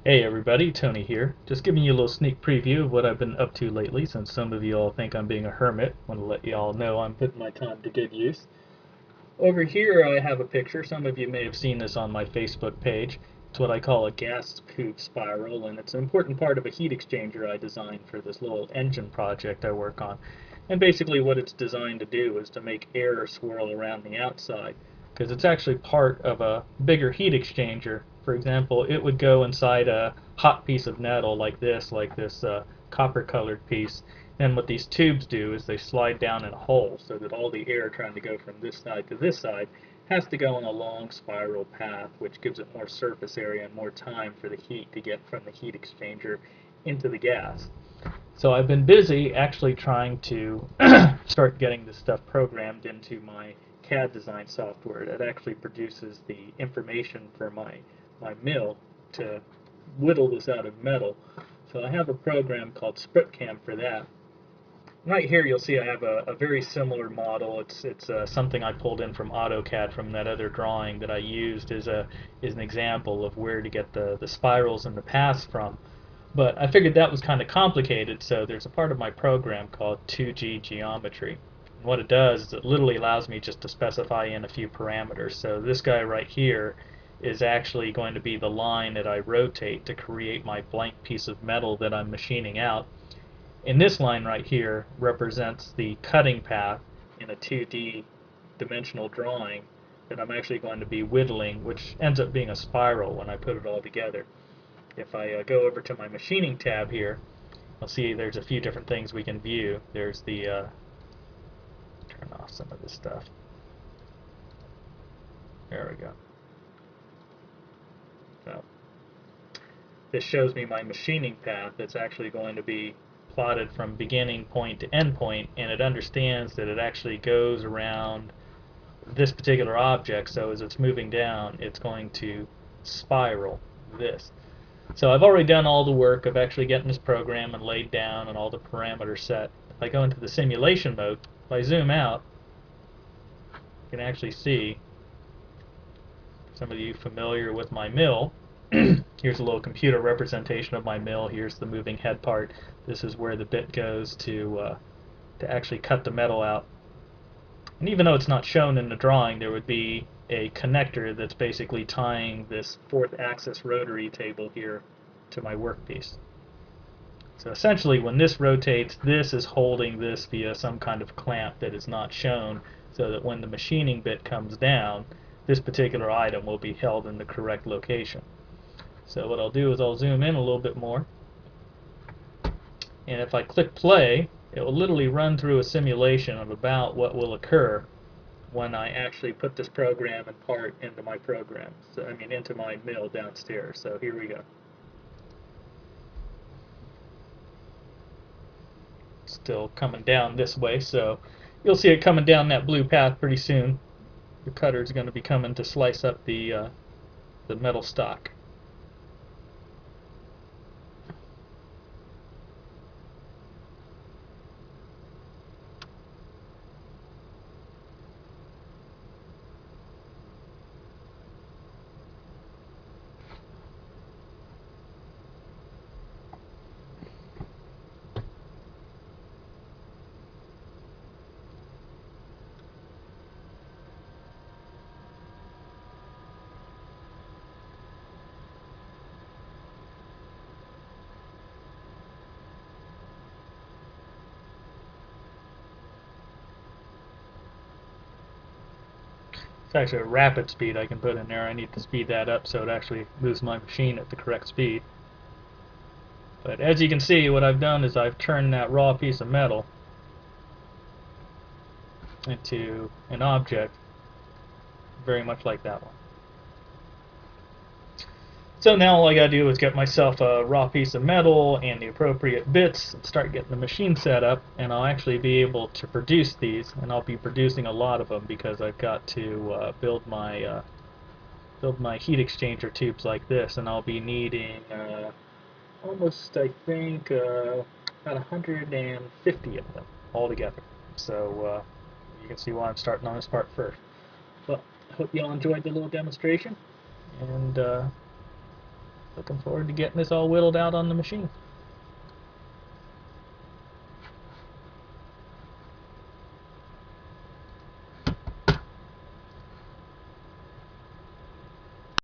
Hey everybody, Tony here. Just giving you a little sneak preview of what I've been up to lately, since some of you all think I'm being a hermit. Want to let you all know I'm putting my time to good use. Over here I have a picture. Some of you may have seen this on my Facebook page. It's what I call a gas coupe spiral, and it's an important part of a heat exchanger I designed for this little engine project I work on. And basically what it's designed to do is to make air swirl around the outside, because it's actually part of a bigger heat exchanger. For example, it would go inside a hot piece of metal like this copper colored piece. And what these tubes do is they slide down in a hole so that all the air trying to go from this side to this side has to go in a long spiral path, which gives it more surface area and more time for the heat to get from the heat exchanger into the gas. So I've been busy actually trying to start getting this stuff programmed into my CAD design software that actually produces the information for my mill to whittle this out of metal. So I have a program called SprintCam for that. Right here you'll see I have a very similar model. It's something I pulled in from AutoCAD from that other drawing that I used as an example of where to get the spirals and the paths from. But I figured that was kind of complicated, so there's a part of my program called 2G Geometry. And what it does is it literally allows me just to specify in a few parameters. So this guy right here is actually going to be the line that I rotate to create my blank piece of metal that I'm machining out. And this line right here represents the cutting path in a 2D dimensional drawing that I'm actually going to be whittling, which ends up being a spiral when I put it all together. If I go over to my machining tab here, I'll see there's a few different things we can view. There's the, turn off some of this stuff. There we go. So this shows me my machining path that's actually going to be plotted from beginning point to end point, and it understands that it actually goes around this particular object, so as it's moving down, it's going to spiral this. So I've already done all the work of actually getting this program and laid down and all the parameters set. If I go into the simulation mode, if I zoom out, you can actually see, some of you familiar with my mill, here's a little computer representation of my mill. Here's the moving head part. This is where the bit goes to actually cut the metal out. And even though it's not shown in the drawing, there would be a connector that's basically tying this fourth axis rotary table here to my workpiece. So essentially when this rotates, this is holding this via some kind of clamp that is not shown, so that when the machining bit comes down, this particular item will be held in the correct location. So what I'll do is I'll zoom in a little bit more, and if I click play, it will literally run through a simulation of about what will occur when I actually put this program and part into my program. So I mean into my mill downstairs. So here we go. Still coming down this way, so you'll see it coming down that blue path pretty soon. The cutter is going to be coming to slice up the metal stock. It's actually a rapid speed I can put in there. I need to speed that up so it actually moves my machine at the correct speed. But as you can see, what I've done is I've turned that raw piece of metal into an object very much like that one. So now all I gotta do is get myself a raw piece of metal and the appropriate bits and start getting the machine set up, and I'll actually be able to produce these, and I'll be producing a lot of them because I've got to build my heat exchanger tubes like this, and I'll be needing almost, I think, about 150 of them altogether. So you can see why I'm starting on this part first. Well, I hope you all enjoyed the little demonstration, and looking forward to getting this all whittled out on the machine.